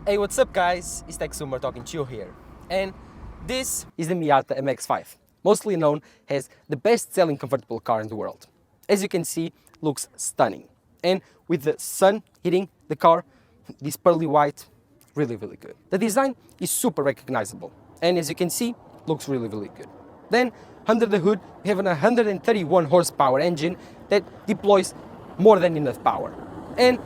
Hey, what's up guys? It's TechSumer talking to you here. And this is the Miata MX5, mostly known as the best-selling convertible car in the world. As you can see, looks stunning. And with the sun hitting the car, this pearly white, really good. The design is super recognizable. And as you can see, looks really good. Then, under the hood, we have an 131 horsepower engine that deploys more than enough power. And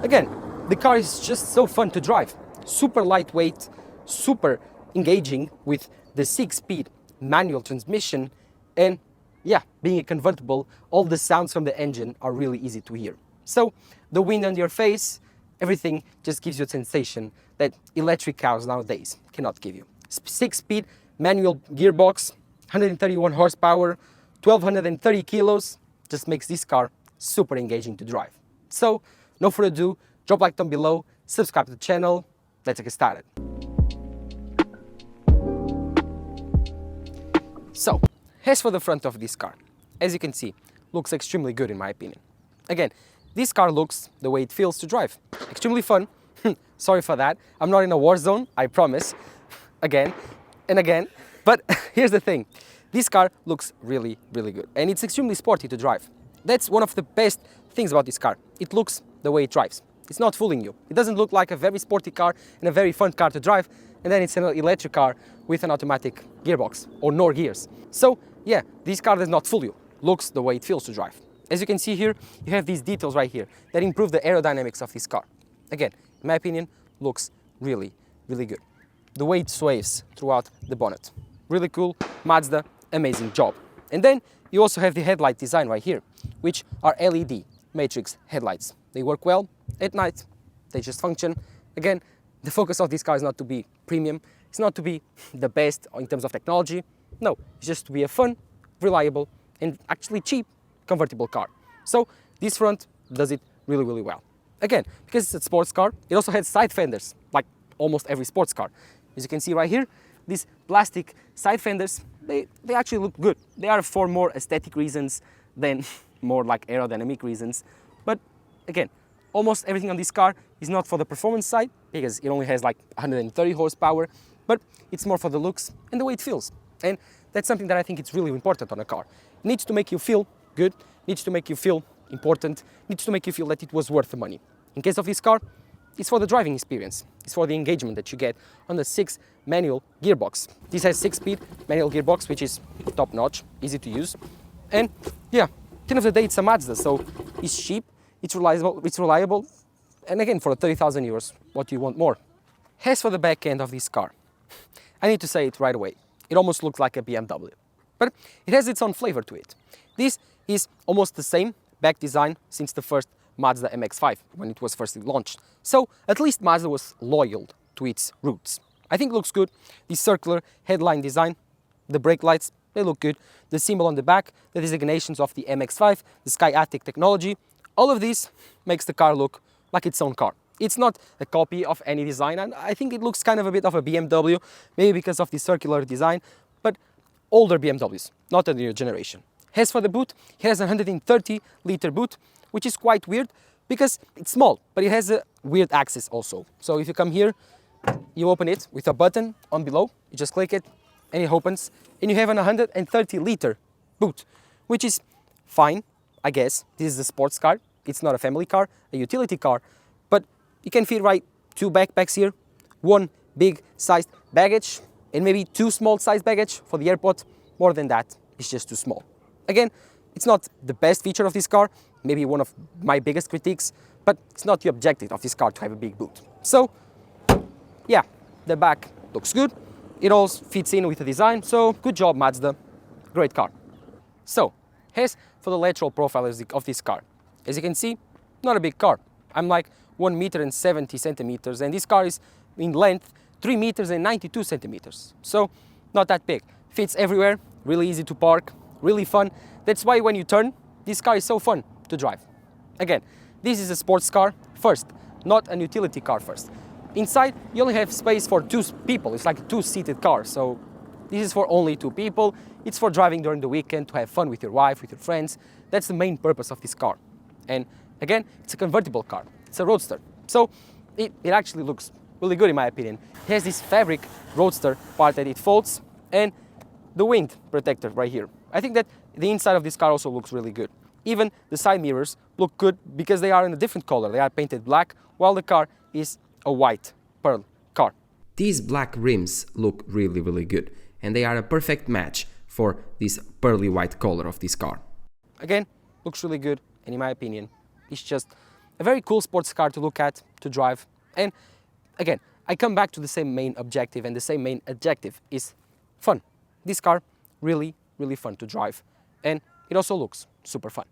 again, the car is just so fun to drive. Super lightweight, super engaging with the 6-speed manual transmission, and yeah, being a convertible, all the sounds from the engine are really easy to hear. So the wind on your face, everything just gives you a sensation that electric cars nowadays cannot give you. 6-speed manual gearbox, 131 horsepower, 1230 kilos, just makes this car super engaging to drive. So no further ado, drop a like down below, subscribe to the channel. Let's get started. So, as for the front of this car, as you can see, looks extremely good in my opinion. Again, this car looks the way it feels to drive. Extremely fun. Sorry for that. I'm not in a war zone, I promise. Again and again. But here's the thing. This car looks really good. And it's extremely sporty to drive. That's one of the best things about this car. It looks the way it drives. It's not fooling you. It doesn't look like a very sporty car and a very fun car to drive, and then it's an electric car with an automatic gearbox or no gears. So yeah, this car does not fool you. Looks the way it feels to drive. As you can see here, you have these details right here that improve the aerodynamics of this car. Again, in my opinion, looks really good. The way it sways throughout the bonnet. Really cool. Mazda, amazing job. And then you also have the headlight design right here, which are LED matrix headlights. They work well at night, they just function. Again, the focus of this car is not to be premium, it's not to be the best in terms of technology. No, it's just to be a fun, reliable, and actually cheap convertible car. So this front does it really well. Again, because it's a sports car, it also has side fenders, like almost every sports car. As you can see right here, these plastic side fenders, they actually look good. They are for more aesthetic reasons than more like aerodynamic reasons. But again, almost everything on this car is not for the performance side, because it only has like 130 horsepower, but it's more for the looks and the way it feels. And that's something that I think it's really important on a car. It needs to make you feel good, needs to make you feel important, needs to make you feel that it was worth the money. In case of this car, it's for the driving experience. It's for the engagement that you get on the 6 manual gearbox. This has 6-speed manual gearbox, which is top notch, easy to use. And yeah, at the end of the day, it's a Mazda, so it's cheap, it's reliable, and again, for 30,000 euros, what do you want more? As for the back end of this car, I need to say it right away. It almost looks like a BMW, but it has its own flavor to it. This is almost the same back design since the first Mazda MX5, when it was first launched. So at least Mazda was loyal to its roots. I think it looks good. The circular headline design, the brake lights, they look good. The symbol on the back, the designations of the MX5, the Sky Attic technology, all of this makes the car look like its own car. It's not a copy of any design, and I think it looks kind of a bit of a BMW, maybe because of the circular design, but older BMWs, not a new generation. As for the boot, it has a 130-liter boot, which is quite weird because it's small, but it has a weird access also. So if you come here, you open it with a button on below, you just click it, and it opens, and you have an 130-liter boot, which is fine, I guess. This is a sports car, it's not a family car, a utility car, but you can fit right 2 backpacks here, 1 big sized baggage, and maybe 2 small sized baggage for the airport. More than that, it's just too small. Again, it's not the best feature of this car, maybe one of my biggest critiques, but it's not the objective of this car to have a big boot. So, yeah, the back looks good, it all fits in with the design, so good job Mazda, great car. So, as for the lateral profile of this car, as you can see, not a big car. I'm like 1 meter and 70 centimeters, and this car is in length 3 meters and 92 centimeters. So, not that big. Fits everywhere, really easy to park, really fun. That's why when you turn, this car is so fun to drive. Again, this is a sports car first, not an utility car first. Inside, you only have space for 2 people. It's like a 2-seated car, so this is for only 2 people. It's for driving during the weekend, to have fun with your wife, with your friends. That's the main purpose of this car. And again, it's a convertible car. It's a roadster. So it actually looks really good in my opinion. It has this fabric roadster part that it folds and the wind protector right here. I think that the inside of this car also looks really good. Even the side mirrors look good because they are in a different color. They are painted black while the car is a white pearl car. These black rims look really good and they are a perfect match for this pearly white color of this car. Again, looks really good and in my opinion, it's just a very cool sports car to look at, to drive. And again, I come back to the same main objective, and the same main adjective is fun. This car, really fun to drive, and it also looks super fun.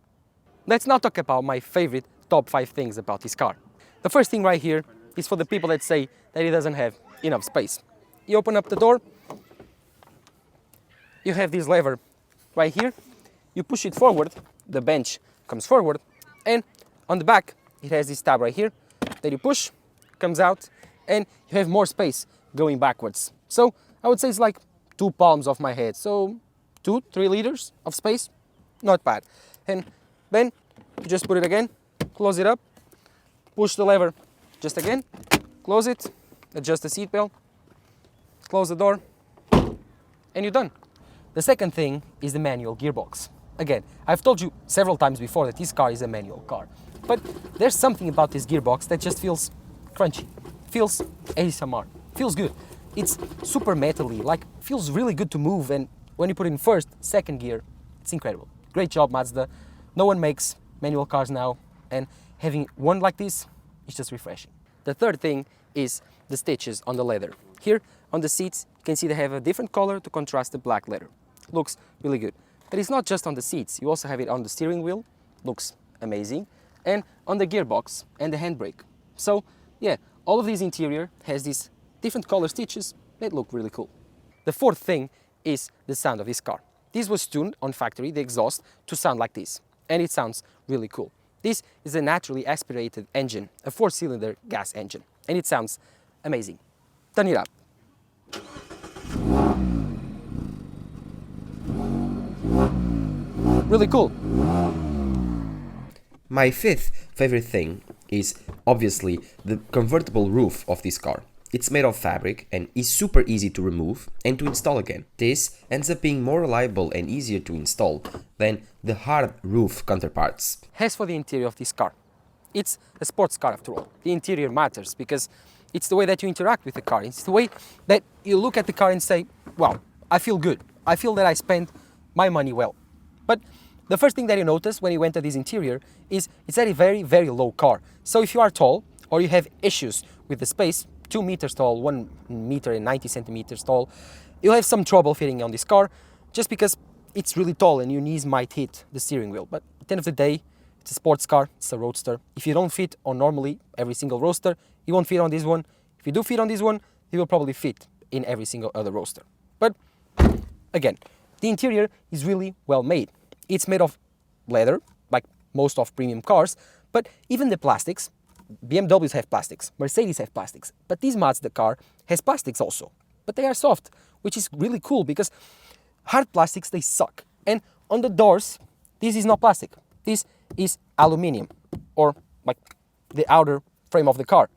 Let's now talk about my favorite top 5 things about this car. The first thing right here is for the people that say that it doesn't have enough space. You open up the door, you have this lever right here, you push it forward, the bench comes forward, and on the back it has this tab right here that you push, comes out, and you have more space going backwards. So I would say it's like 2 palms of my head, so 2-3 liters of space, not bad. And then you just put it again, close it up, push the lever just again, close it, adjust the seat belt, close the door, and you're done. The second thing is the manual gearbox. Again, I've told you several times before that this car is a manual car, but there's something about this gearbox that just feels crunchy, feels ASMR, feels good. It's super metally, like feels really good to move, and when you put it in first, second gear, it's incredible. Great job, Mazda. No one makes manual cars now, and having one like this is just refreshing. The third thing is the stitches on the leather. Here on the seats, you can see they have a different color to contrast the black leather. Looks really good. But it's not just on the seats, you also have it on the steering wheel, looks amazing, and on the gearbox and the handbrake. So yeah, all of this interior has these different color stitches that look really cool. The fourth thing is the sound of this car. This was tuned on factory, the exhaust, to sound like this, and it sounds really cool. This is a naturally aspirated engine, a 4-cylinder gas engine, and it sounds amazing. Turn it up. Really cool. My fifth favorite thing is obviously the convertible roof of this car. It's made of fabric and is super easy to remove and to install again. This ends up being more reliable and easier to install than the hard roof counterparts. As for the interior of this car, it's a sports car after all. The interior matters because it's the way that you interact with the car. It's the way that you look at the car and say, wow, I feel good. I feel that I spent my money well. But the first thing that you notice when you enter this interior is it's a very low car. So if you are tall or you have issues with the space, 2 meters tall, 1 meter and 90 centimeters tall, you'll have some trouble fitting on this car just because it's really tall and your knees might hit the steering wheel. But at the end of the day, it's a sports car, it's a roadster. If you don't fit on normally every single roadster, you won't fit on this one. If you do fit on this one, you will probably fit in every single other roadster. But again, the interior is really well made. It's made of leather, like most of premium cars, but even the plastics, BMWs have plastics, Mercedes have plastics, but this Mazda car has plastics also, but they are soft, which is really cool because hard plastics, they suck. And on the doors, this is not plastic. This is aluminum, or like the outer frame of the car.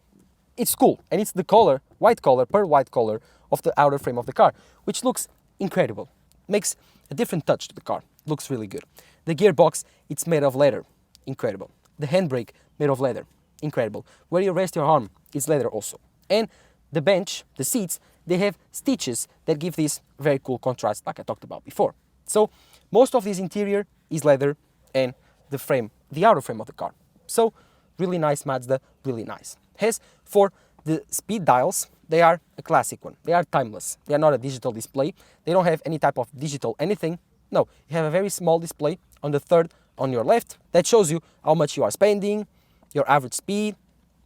It's cool, and it's the color, white color, pearl white color of the outer frame of the car, which looks incredible. Makes a different touch to the car. Looks really good. The gearbox, it's made of leather. Incredible. The handbrake, made of leather. Incredible. Where you rest your arm, it's leather also. And the bench, the seats, they have stitches that give this very cool contrast like I talked about before. So most of this interior is leather and the frame, the outer frame of the car. So really nice Mazda, really nice. As for the speed dials, they are a classic one. They are timeless. They are not a digital display. They don't have any type of digital anything. No, you have a very small display on the third on your left that shows you how much you are spending, your average speed,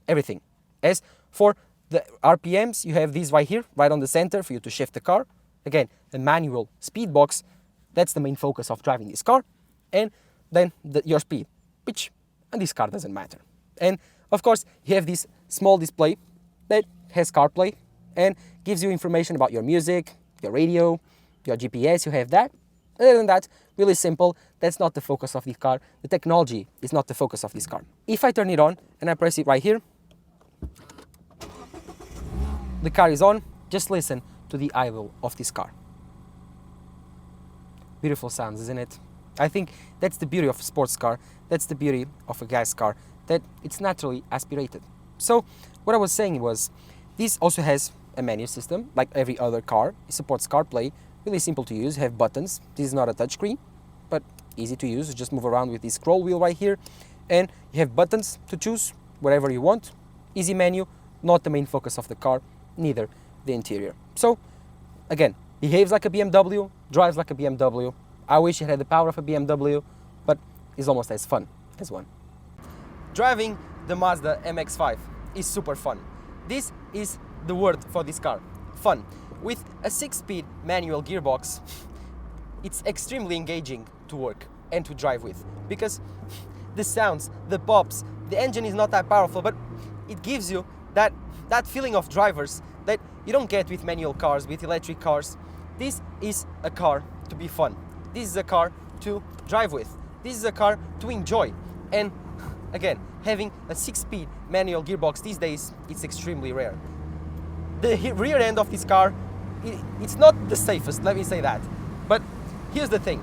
everything. As for the RPMs, you have these right here, right on the center for you to shift the car. Again, a manual speed box. That's the main focus of driving this car. And then your speed, which on this car doesn't matter. And of course, you have this small display that has CarPlay and gives you information about your music, your radio, your GPS, you have that. Other than that, really simple, that's not the focus of this car. The technology is not the focus of this car. If I turn it on and I press it right here, the car is on, just listen to the idle of this car. Beautiful sounds, isn't it? I think that's the beauty of a sports car, that's the beauty of a gas car, that it's naturally aspirated. So what I was saying was, this also has a menu system, like every other car. It supports CarPlay, really simple to use, have buttons. This is not a touchscreen, but easy to use. You just move around with this scroll wheel right here, and you have buttons to choose whatever you want. Easy menu, not the main focus of the car, neither the interior. So again, behaves like a BMW, drives like a BMW. I wish it had the power of a BMW, but it's almost as fun as one. Driving the Mazda MX5 is super fun. This is the word for this car, fun. With a 6-speed manual gearbox, it's extremely engaging to work and to drive with, because the sounds, the pops, the engine is not that powerful, but it gives you that feeling of drivers that you don't get with manual cars, with electric cars. This is a car to be fun. This is a car to drive with. This is a car to enjoy. And again, having a 6-speed manual gearbox these days, it's extremely rare. The rear end of this car, it's not the safest, let me say that. But here's the thing.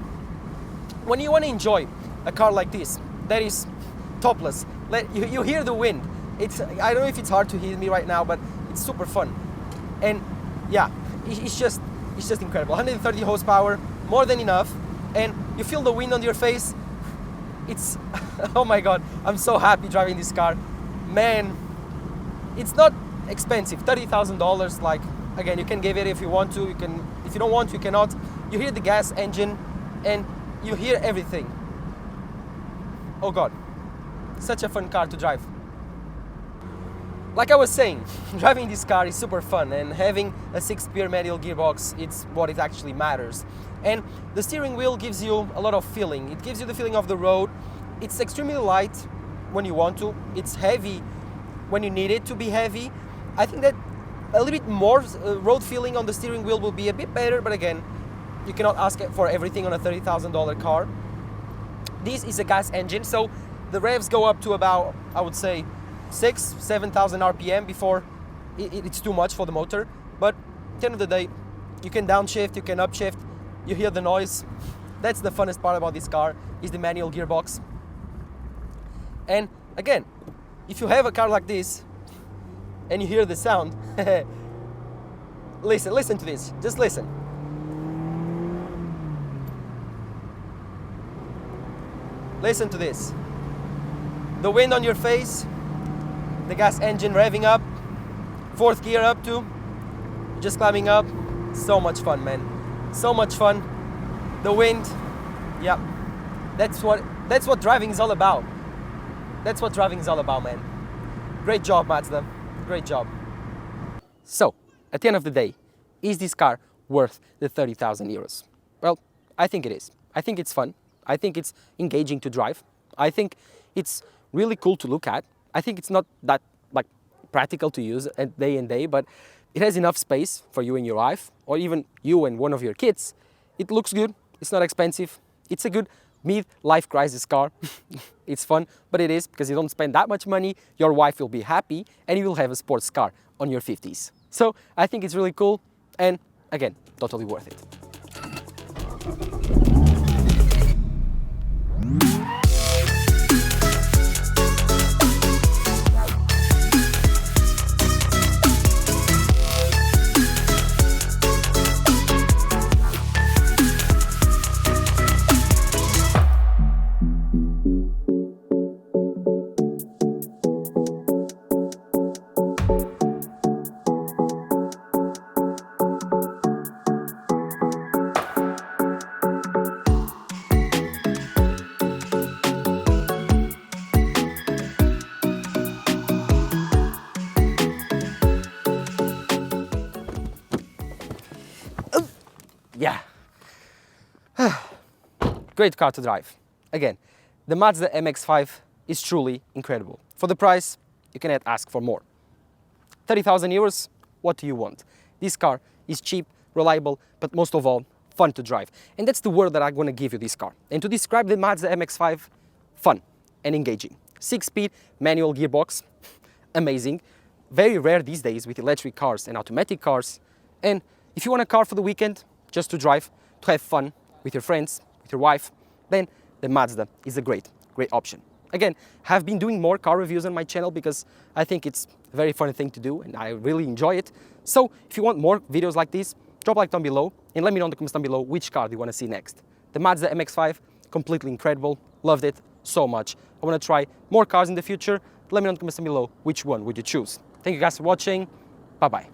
When you want to enjoy a car like this, that is topless, you hear the wind. I don't know if it's hard to hear me right now, but it's super fun. And yeah, it's just incredible. 130 horsepower, more than enough. And you feel the wind on your face. It's, oh my God, I'm so happy driving this car. Man, it's not expensive, $30,000. Like, again, you can give it if you want to, if you don't want to, you cannot. You hear the gas engine and you hear everything. Oh God, such a fun car to drive. Like I was saying, driving this car is super fun, and having a 6-speed manual gearbox, it's what it actually matters. And the steering wheel gives you a lot of feeling. It gives you the feeling of the road. It's extremely light when you want to. It's heavy when you need it to be heavy. I think that a little bit more road feeling on the steering wheel will be a bit better, but again, you cannot ask for everything on a $30,000 car. This is a gas engine, so the revs go up to about, I would say, 7,000 RPM before it's too much for the motor. But at the end of the day, you can downshift, you can upshift, you hear the noise. That's the funnest part about this car, is the manual gearbox. And again, if you have a car like this and you hear the sound, listen to this, just listen. Listen to this. The wind on your face, the gas engine revving up, 4th gear up too, just climbing up. So much fun, man. So much fun. The wind, yeah, that's what driving is all about. That's what driving is all about, man. Great job, Mazda. Great job. So, at the end of the day, is this car worth the 30,000 euros? Well, I think it is. I think it's fun. I think it's engaging to drive. I think it's really cool to look at. I think it's not that practical to use day in day, but it has enough space for you and your wife, or even you and one of your kids. It looks good. It's not expensive. It's a good mid-life crisis car. It's fun, but it is, because you don't spend that much money. Your wife will be happy, and you will have a sports car on your 50s. So I think it's really cool, and again, totally worth it. Yeah. Great car to drive. Again, the Mazda MX-5 is truly incredible. For the price, you cannot ask for more. 30,000 euros, what do you want? This car is cheap, reliable, but most of all, fun to drive. And that's the word that I'm going to give you this car. And to describe the Mazda MX-5, fun and engaging. 6-speed manual gearbox, amazing. very rare these days with electric cars and automatic cars. And if you want a car for the weekend, just to drive, to have fun with your friends, with your wife, then the Mazda is a great option. Again, I've been doing more car reviews on my channel because I think it's a very fun thing to do and I really enjoy it. So if you want more videos like this, drop a like down below and let me know in the comments down below which car do you want to see next. The Mazda MX5, completely incredible, loved it so much. I want to try more cars in the future. Let me know in the comments down below which one would you choose. Thank you guys for watching. Bye bye.